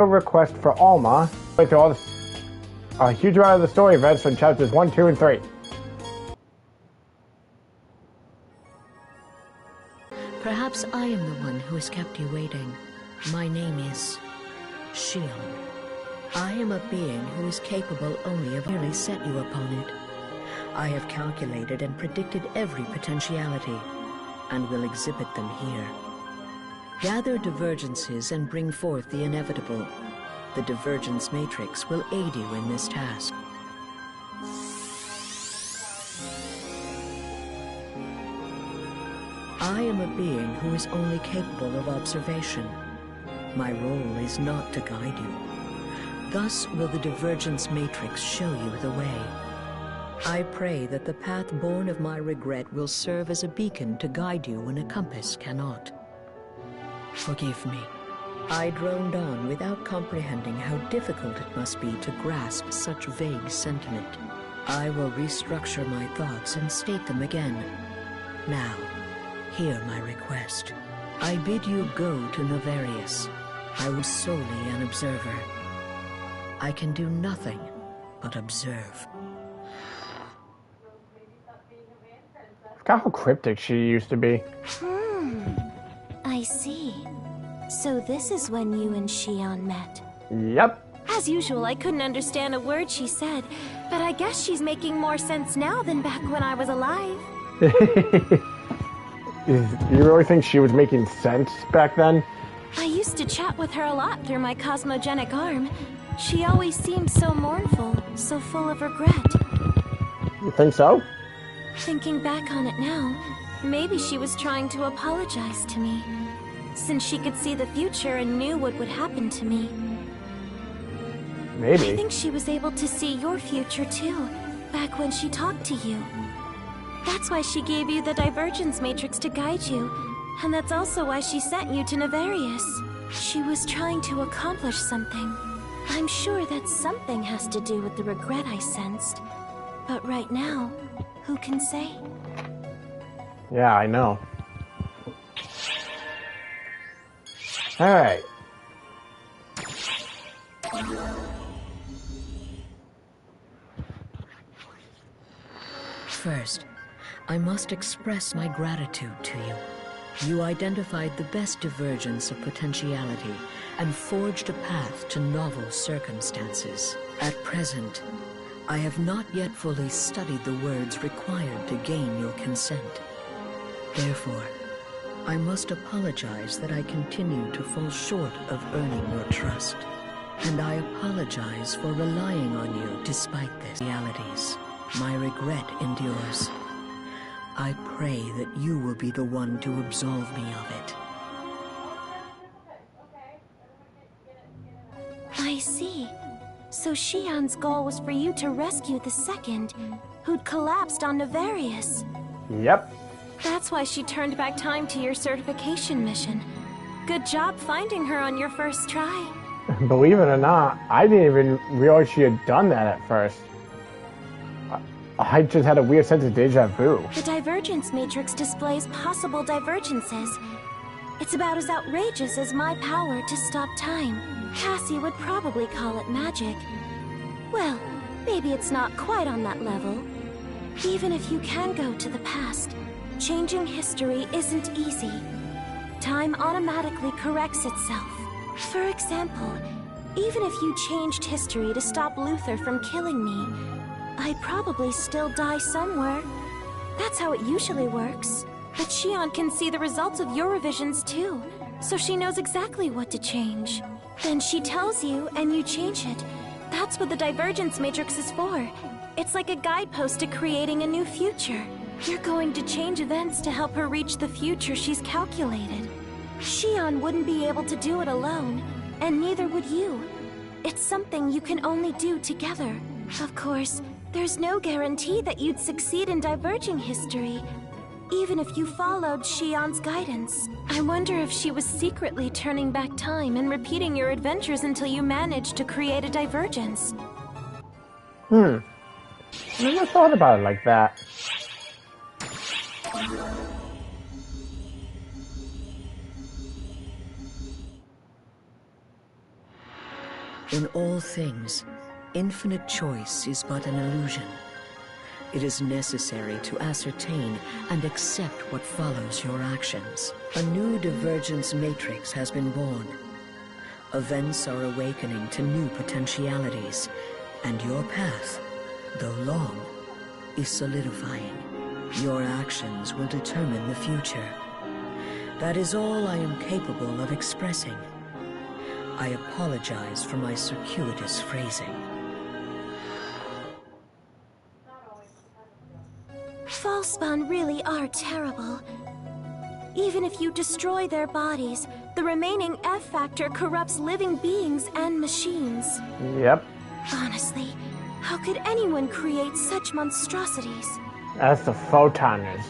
A request for Alma. With all a huge amount of the story events from chapters 1, 2, and 3. Perhaps I am the one who has kept you waiting. My name is Shion. I am a being who is capable only of merely set you upon it. I have calculated and predicted every potentiality, and will exhibit them here. Gather divergences and bring forth the inevitable. The divergence matrix will aid you in this task. I am a being who is only capable of observation. My role is not to guide you. Thus will the divergence matrix show you the way. I pray that the path born of my regret will serve as a beacon to guide you when a compass cannot. Forgive me. I droned on without comprehending how difficult it must be to grasp such vague sentiment. I will restructure my thoughts and state them again. Now, hear my request. I bid you go to Navarius. I was solely an observer. I can do nothing but observe. I forgot how cryptic she used to be. I see. So this is when you and Shion met. Yep. As usual, I couldn't understand a word she said, but I guess she's making more sense now than back when I was alive. You really think she was making sense back then? I used to chat with her a lot through my cosmogenic arm. She always seemed so mournful, so full of regret. You think so? Thinking back on it now, maybe she was trying to apologize to me, since she could see the future and knew what would happen to me. Maybe. I think she was able to see your future too, back when she talked to you. That's why she gave you the divergence matrix to guide you, and that's also why she sent you to Navarius. She was trying to accomplish something. I'm sure that something has to do with the regret I sensed, but right now, who can say? Yeah, I know. Alright. First, I must express my gratitude to you. You identified the best divergence of potentiality and forged a path to novel circumstances. At present, I have not yet fully studied the words required to gain your consent. Therefore, I must apologize that I continue to fall short of earning your trust. And I apologize for relying on you despite this realities. My regret endures. I pray that you will be the one to absolve me of it. I see. So Shion's goal was for you to rescue the second, who'd collapsed on Navarius. Yep. That's why she turned back time to your certification mission. Good job finding her on your first try. Believe it or not, I didn't even realize she had done that at first. I just had a weird sense of deja vu. The divergence matrix displays possible divergences. It's about as outrageous as my power to stop time. Cassie would probably call it magic. Well, maybe it's not quite on that level. Even if you can go to the past, changing history isn't easy. Time automatically corrects itself. For example, even if you changed history to stop Luther from killing me, I'd probably still die somewhere. That's how it usually works. But Shion can see the results of your revisions too, so she knows exactly what to change. Then she tells you, and you change it. That's what the divergence matrix is for. It's like a guidepost to creating a new future. You're going to change events to help her reach the future she's calculated. Shion wouldn't be able to do it alone, and neither would you. It's something you can only do together. Of course, there's no guarantee that you'd succeed in diverging history, even if you followed Shion's guidance. I wonder if she was secretly turning back time and repeating your adventures until you managed to create a divergence. I never thought about it like that. In all things, infinite choice is but an illusion. It is necessary to ascertain and accept what follows your actions. A new divergence matrix has been born. Events are awakening to new potentialities, and your path, though long, is solidifying. Your actions will determine the future. That is all I am capable of expressing. I apologize for my circuitous phrasing. Falsepawn really are terrible. Even if you destroy their bodies, the remaining F-Factor corrupts living beings and machines. Yep. Honestly, how could anyone create such monstrosities? As the photon is.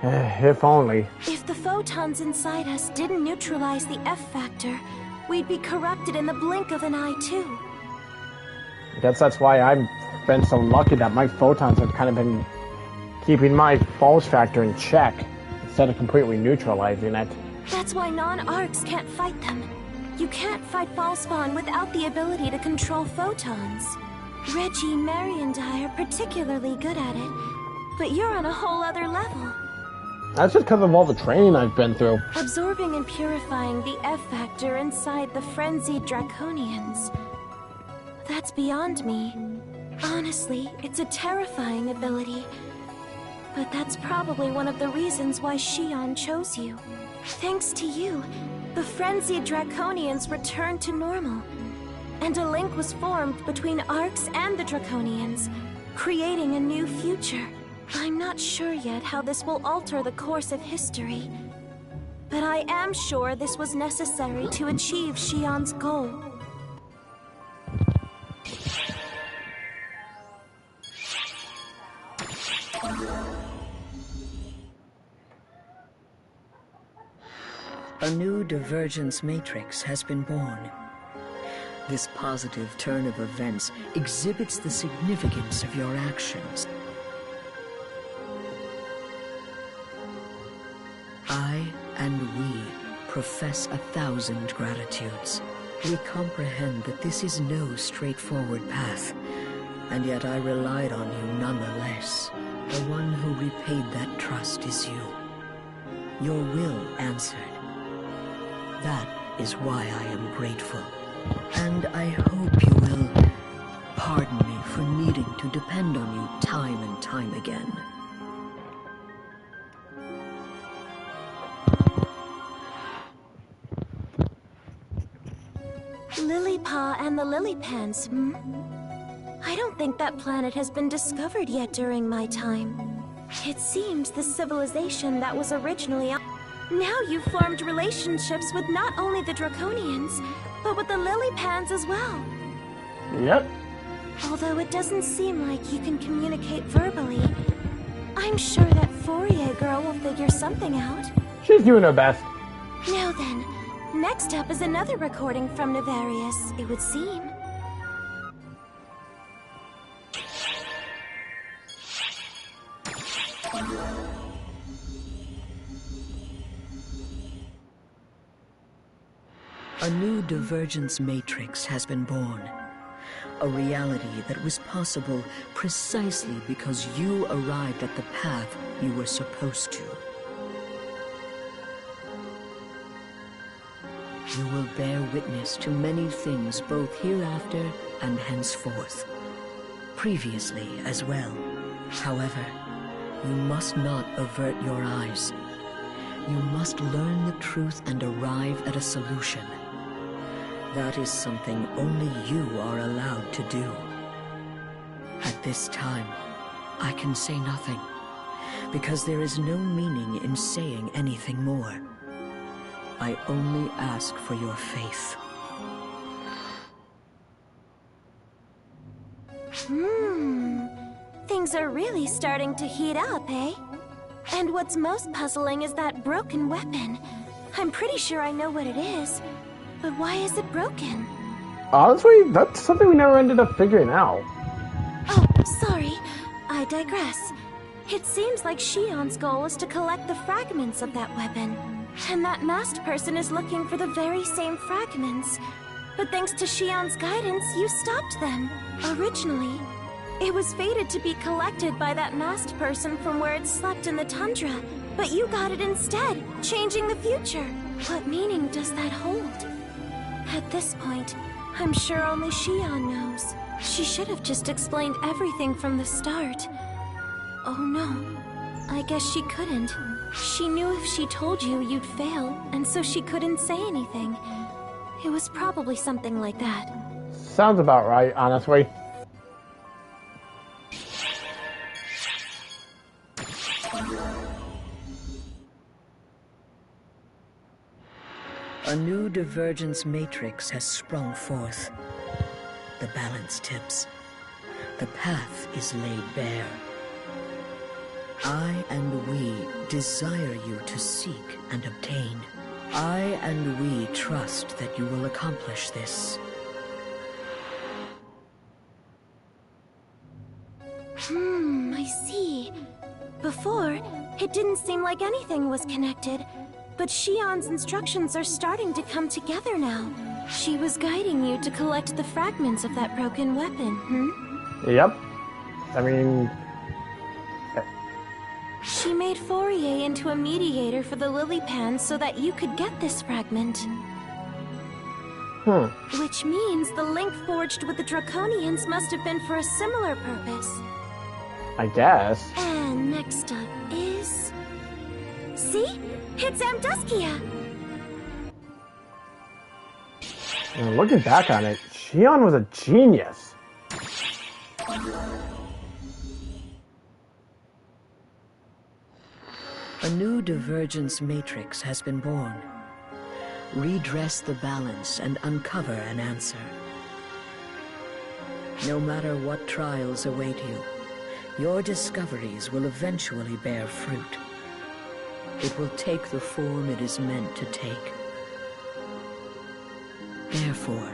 If only. If the photons inside us didn't neutralize the F-Factor, we'd be corrupted in the blink of an eye too. I guess that's why I've been so lucky that my photons have kind of been keeping my false factor in check instead of completely neutralizing it. That's why non-arcs can't fight them. You can't fight Falsepawn without the ability to control photons. Reggie, Mary, and I are particularly good at it, but you're on a whole other level. That's just because of all the training I've been through. Absorbing and purifying the F-Factor inside the frenzied Draconians. That's beyond me. Honestly, it's a terrifying ability. But that's probably one of the reasons why Shion chose you. Thanks to you, the frenzied Draconians returned to normal. And a link was formed between Arcs and the Draconians, creating a new future. I'm not sure yet how this will alter the course of history. But I am sure this was necessary to achieve Shion's goal. A new divergence matrix has been born. This positive turn of events exhibits the significance of your actions. I and we profess 1,000 gratitudes. We comprehend that this is no straightforward path, and yet I relied on you nonetheless. The one who repaid that trust is you. Your will answered. That is why I am grateful. And I hope you will pardon me for needing to depend on you time and time again. Lilypaw and the Lilypans, I don't think that planet has been discovered yet during my time. It seems the civilization that was originally on... Now you've formed relationships with not only the Draconians, but with the Lilypans as well. Yep. Although it doesn't seem like you can communicate verbally, I'm sure that Fourier girl will figure something out. She's doing her best. Now then, next up is another recording from Nefarious, it would seem. A new divergence matrix has been born. A reality that was possible precisely because you arrived at the path you were supposed to. You will bear witness to many things both hereafter and henceforth. Previously as well. However, you must not avert your eyes. You must learn the truth and arrive at a solution. That is something only you are allowed to do. At this time, I can say nothing, because there is no meaning in saying anything more. I only ask for your faith. Things are really starting to heat up, eh? And what's most puzzling is that broken weapon. I'm pretty sure I know what it is. But why is it broken? Honestly, that's something we never ended up figuring out. Oh, sorry. I digress. It seems like Shion's goal is to collect the fragments of that weapon. And that masked person is looking for the very same fragments. But thanks to Shion's guidance, you stopped them. Originally, it was fated to be collected by that masked person from where it slept in the tundra. But you got it instead, changing the future. What meaning does that hold? At this point, I'm sure only Shion knows. She should have just explained everything from the start. Oh no, I guess she couldn't. She knew if she told you, you'd fail, and so she couldn't say anything. It was probably something like that. Sounds about right, honestly. A new divergence matrix has sprung forth. The balance tips. The path is laid bare. I and we desire you to seek and obtain. I and we trust that you will accomplish this. I see. Before, it didn't seem like anything was connected. But Shion's instructions are starting to come together now. She was guiding you to collect the fragments of that broken weapon, Yep. I mean... She made Fourier into a mediator for the lily pan so that you could get this fragment. Which means the link forged with the Draconians must have been for a similar purpose. I guess. And next up is... See? It's Amduskia! Looking back on it, Shion was a genius. A new divergence matrix has been born. Redress the balance and uncover an answer. No matter what trials await you, your discoveries will eventually bear fruit. It will take the form it is meant to take. Therefore,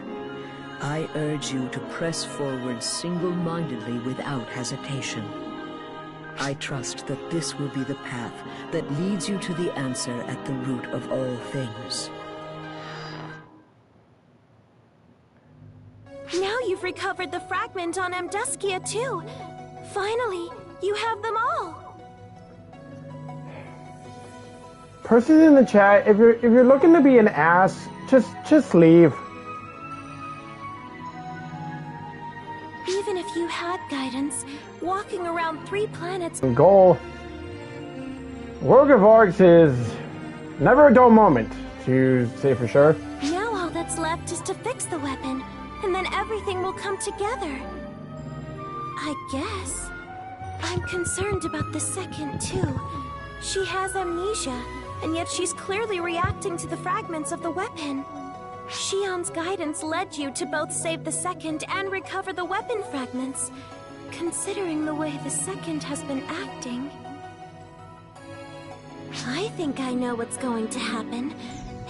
I urge you to press forward single-mindedly without hesitation. I trust that this will be the path that leads you to the answer at the root of all things. Now you've recovered the fragment on Amduskia too. Finally, you have them all. Persons in the chat, if you're looking to be an ass, just leave. Even if you had guidance, walking around 3 planets... Goal. Work of Arts is never a dull moment, to say for sure. Now all that's left is to fix the weapon, and then everything will come together. I guess. I'm concerned about the second, too. She has amnesia, and yet she's clearly reacting to the fragments of the weapon. Shion's guidance led you to both save the second and recover the weapon fragments. Considering the way the second has been acting... I think I know what's going to happen.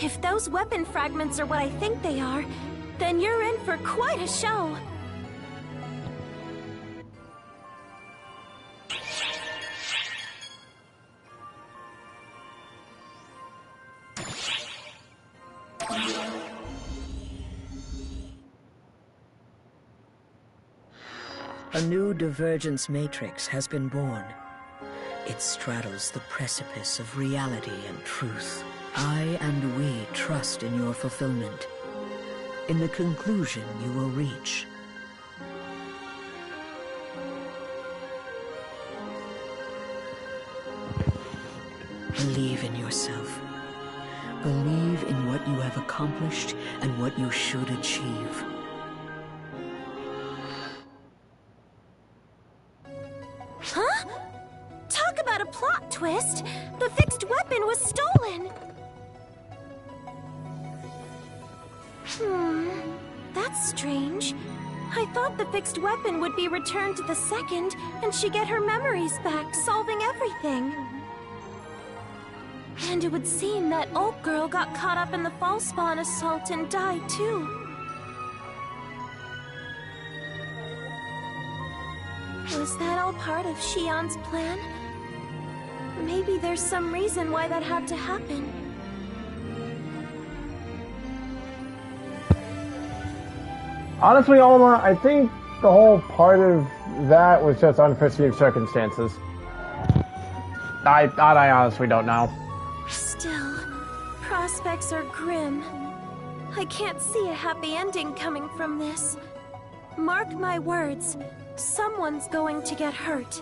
If those weapon fragments are what I think they are, then you're in for quite a show. A new divergence matrix has been born. It straddles the precipice of reality and truth. I and we trust in your fulfillment, in the conclusion you will reach. Believe in yourself. Believe in what you have accomplished and what you should achieve. Huh? Talk about a plot twist! The fixed weapon was stolen! That's strange. I thought the fixed weapon would be returned to the second, and she'd get her memories back, solving everything. And it would seem that Oak Girl got caught up in the Falspawn assault and died too. Was that all part of Shion's plan? Maybe there's some reason why that had to happen. Honestly, Alma, I think the whole part of that was just unforeseen circumstances. I honestly don't know. Still, prospects are grim. I can't see a happy ending coming from this. Mark my words, someone's going to get hurt.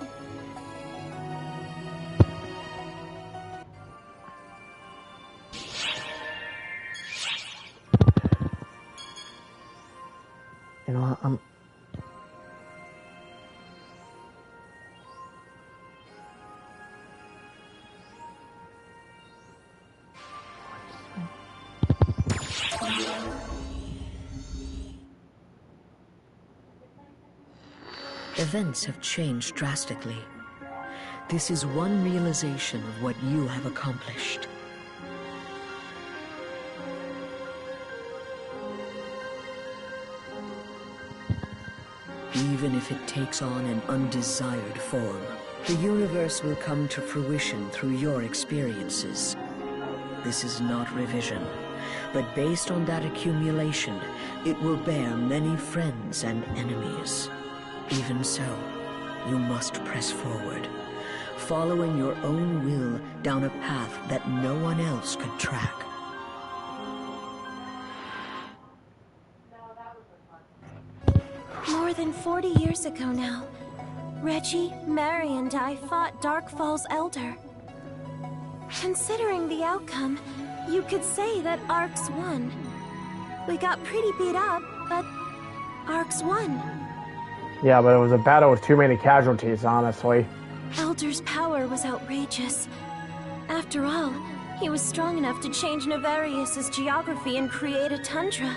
You know what, Events have changed drastically. This is one realization of what you have accomplished. Even if it takes on an undesired form, the universe will come to fruition through your experiences. This is not revision, but based on that accumulation, it will bear many friends and enemies. Even so, you must press forward, following your own will down a path that no one else could track. More than 40 years ago now, Reggie, Mary, and I fought Darkfall's Elder. Considering the outcome, you could say that Arcs won. We got pretty beat up, but Arcs won. yeah, but it was a battle with too many casualties, honestly. Elder's power was outrageous. After all, he was strong enough to change Navarius' geography and create a tundra.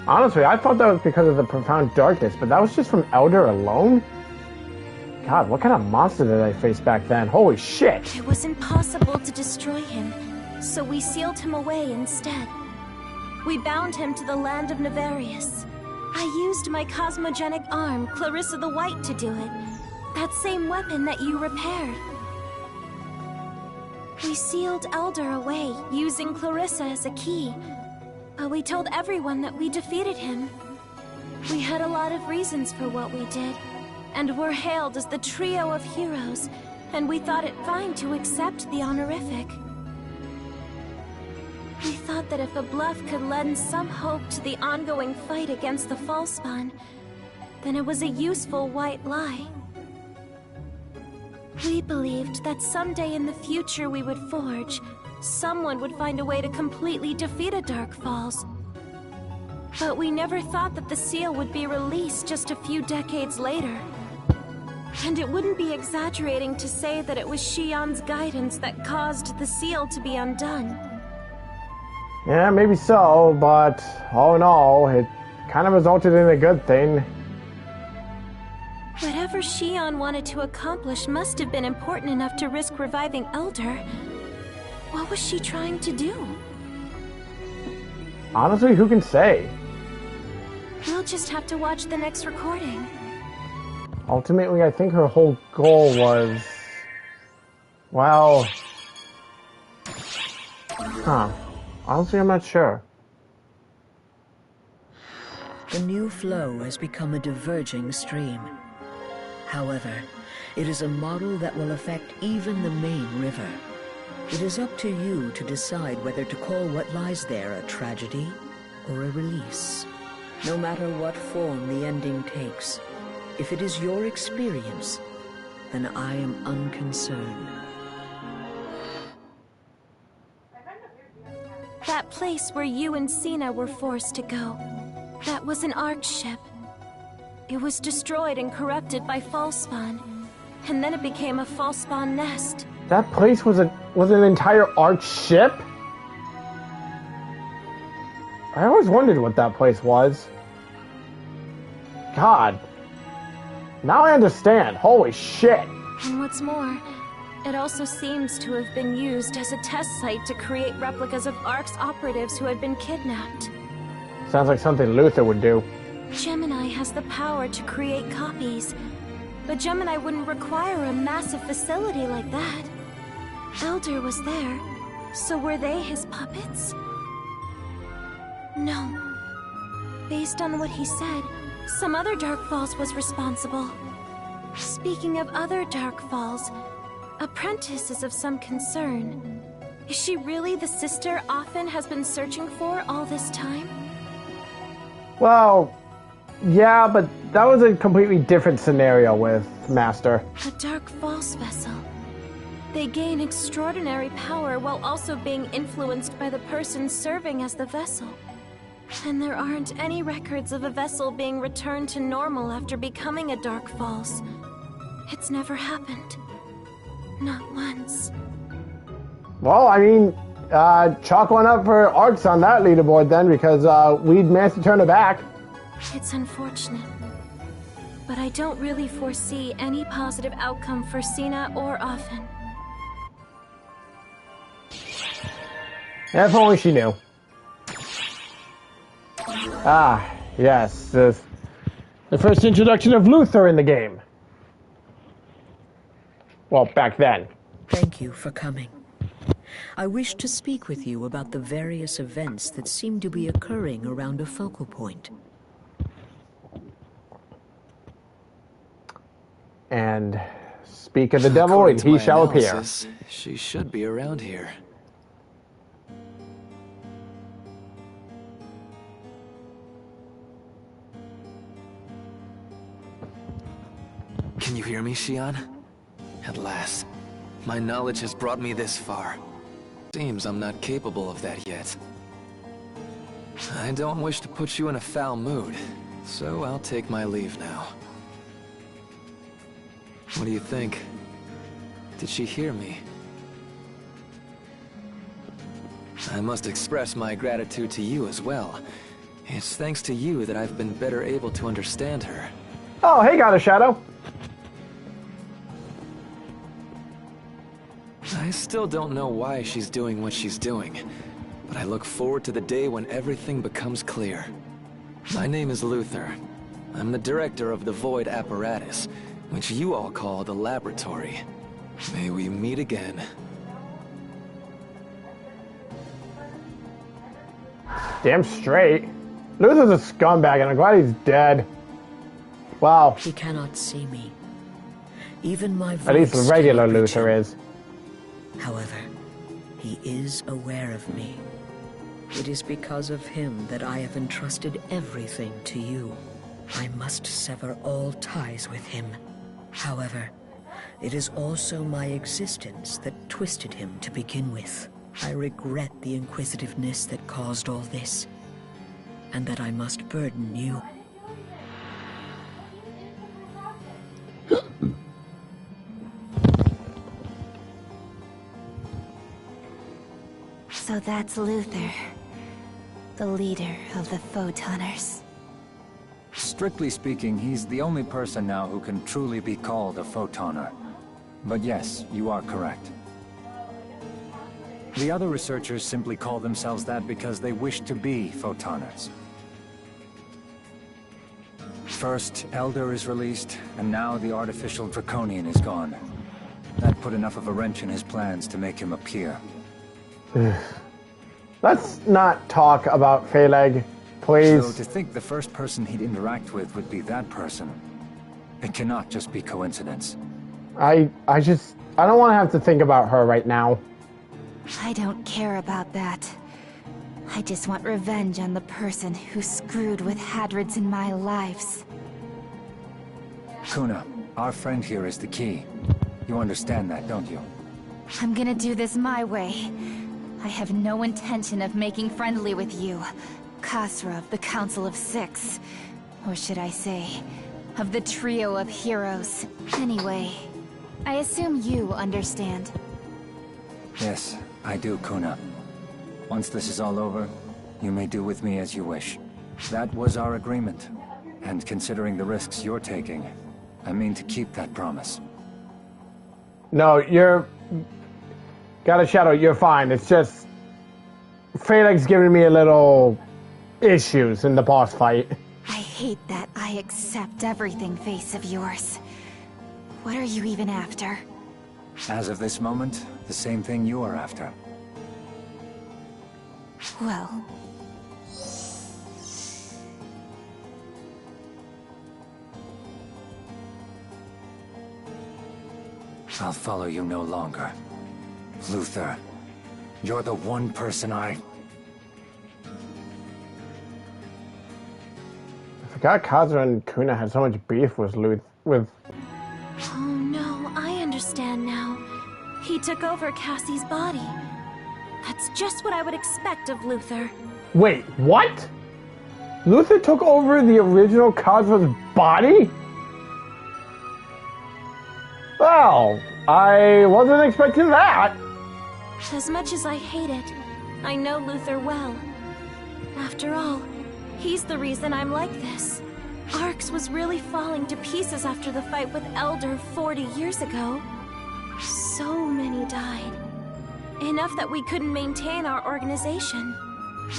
Honestly, I thought that was because of the profound darkness, but that was just from Elder alone? God, what kind of monster did I face back then? Holy shit! It was impossible to destroy him, so we sealed him away instead. We bound him to the land of Navarius. I used my cosmogenic arm, Clarissa the White, to do it. That same weapon that you repaired. We sealed Elder away, using Clarissa as a key. We told everyone that we defeated him. We had a lot of reasons for what we did, and were hailed as the trio of heroes, and we thought it fine to accept the honorific. We thought that if a bluff could lend some hope to the ongoing fight against the Falspawn, then it was a useful white lie. We believed that someday in the future we would forge, someone would find a way to completely defeat a Dark Falls. But we never thought that the seal would be released just a few decades later. And it wouldn't be exaggerating to say that it was Shion's guidance that caused the seal to be undone. Yeah, maybe so, but all in all, it kind of resulted in a good thing. Whatever Shion wanted to accomplish must have been important enough to risk reviving Elder. What was she trying to do? Honestly, who can say? We'll just have to watch the next recording. Ultimately, I think her whole goal was... well... Honestly, I'm not sure. The new flow has become a diverging stream. However, it is a model that will affect even the main river. It is up to you to decide whether to call what lies there a tragedy or a release. No matter what form the ending takes, if it is your experience, then I am unconcerned. That place where you and Sina were forced to go, that was an Arch ship. It was destroyed and corrupted by Falspawn, and then it became a Falspawn nest. That place was an entire Arch ship? I always wondered what that place was. God. Now I understand. Holy shit. And what's more, it also seems to have been used as a test site to create replicas of Ark's operatives who had been kidnapped. Sounds like something Luther would do. Gemini has the power to create copies, but Gemini wouldn't require a massive facility like that. Elder was there, so were they his puppets? No. Based on what he said, some other Dark Falls was responsible. Speaking of other Dark Falls, Apprentice is of some concern. Is she really the sister Offen has been searching for all this time? Well, yeah, but that was a completely different scenario with Master. A Dark Falls vessel. They gain extraordinary power while also being influenced by the person serving as the vessel. And there aren't any records of a vessel being returned to normal after becoming a Dark Falls. It's never happened. Not once. Well, I mean, chalk one up for Arts on that leaderboard then, because we'd managed to turn it back. It's unfortunate. But I don't really foresee any positive outcome for Sina or Offen. If only she knew. Ah, yes, the first introduction of Luther in the game. Well, back then. Thank you for coming. I wish to speak with you about the various events that seem to be occurring around a focal point. And speak of the devil, and he shall appear. She should be around here. Can you hear me, Xian? At last. My knowledge has brought me this far. Seems I'm not capable of that yet. I don't wish to put you in a foul mood, so I'll take my leave now. What do you think? Did she hear me? I must express my gratitude to you as well. It's thanks to you that I've been better able to understand her. Oh, hey, got a shadow. I still don't know why she's doing what she's doing, but I look forward to the day when everything becomes clear. My name is Luther. I'm the director of the Void Apparatus, which you all call the Laboratory. May we meet again. Damn straight. Luther's a scumbag, and I'm glad he's dead. Wow. He cannot see me. Even my voice At least the regular cannot reach Luther him. is. However, he is aware of me. It is because of him that I have entrusted everything to you. I must sever all ties with him. However, it is also my existence that twisted him to begin with. I regret the inquisitiveness that caused all this, and that I must burden you. So that's Luther, the leader of the Photoners. Strictly speaking, he's the only person now who can truly be called a Photoner. But yes, you are correct. The other researchers simply call themselves that because they wish to be Photoners. First, Elder is released, and now the artificial Draconian is gone. That put enough of a wrench in his plans to make him appear. Let's not talk about Phaleg, please. So to think the first person he'd interact with would be that person, it cannot just be coincidence. I don't want to have to think about her right now. I don't care about that. I just want revenge on the person who screwed with Hadrids in my lives. Kuna, our friend here is the key. You understand that, don't you? I'm gonna do this my way. I have no intention of making friendly with you, Khasra of the Council of Six. Or should I say, of the trio of heroes. Anyway, I assume you understand. Yes, I do, Kuna. Once this is all over, you may do with me as you wish. That was our agreement. And considering the risks you're taking, I mean to keep that promise. No, got a shadow, you're fine. It's just Phaleg's giving me a little issues in the boss fight. I hate that I accept everything, face of yours. What are you even after? As of this moment, the same thing you are after. Well, I'll follow you no longer. Luther, you're the one person I forgot Kazra and Kuna had so much beef with Oh no, I understand now. He took over Cassie's body. That's just what I would expect of Luther. Wait, what? Luther took over the original Kazra's body? Well, I wasn't expecting that. As much as I hate it, I know Luther well. After all, he's the reason I'm like this. Arx was really falling to pieces after the fight with Elder 40 years ago. So many died. Enough that we couldn't maintain our organization.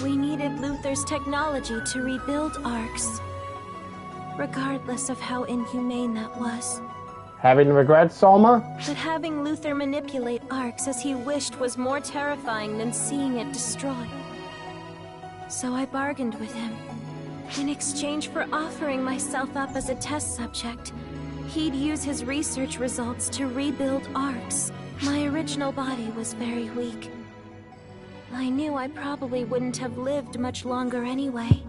We needed Luther's technology to rebuild Arx. Regardless of how inhumane that was. Having regrets, Alma? But having Luther manipulate Arx as he wished was more terrifying than seeing it destroyed. So I bargained with him. In exchange for offering myself up as a test subject, he'd use his research results to rebuild Arx. My original body was very weak. I knew I probably wouldn't have lived much longer anyway.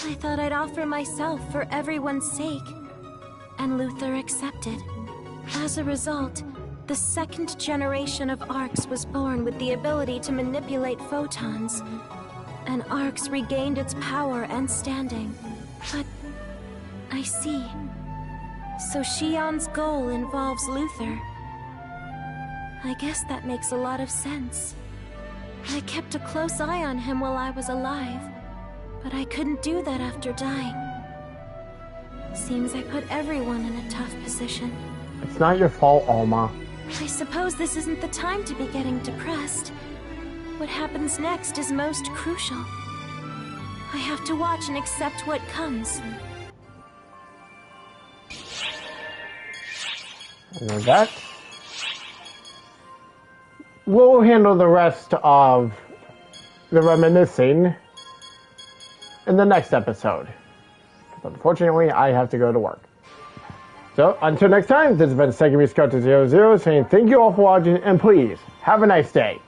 I thought I'd offer myself for everyone's sake. And Luther accepted. As a result, the second generation of Arx was born with the ability to manipulate photons. And Arx regained its power and standing. But I see. So Shion's goal involves Luther. I guess that makes a lot of sense. I kept a close eye on him while I was alive, but I couldn't do that after dying. Seems I put everyone in a tough position. It's not your fault, Alma. I suppose this isn't the time to be getting depressed. What happens next is most crucial. I have to watch and accept what comes. And with that, we'll handle the rest of the reminiscing in the next episode. Unfortunately, I have to go to work. So, until next time, this has been Segumi Scout 00 saying thank you all for watching, and please, have a nice day.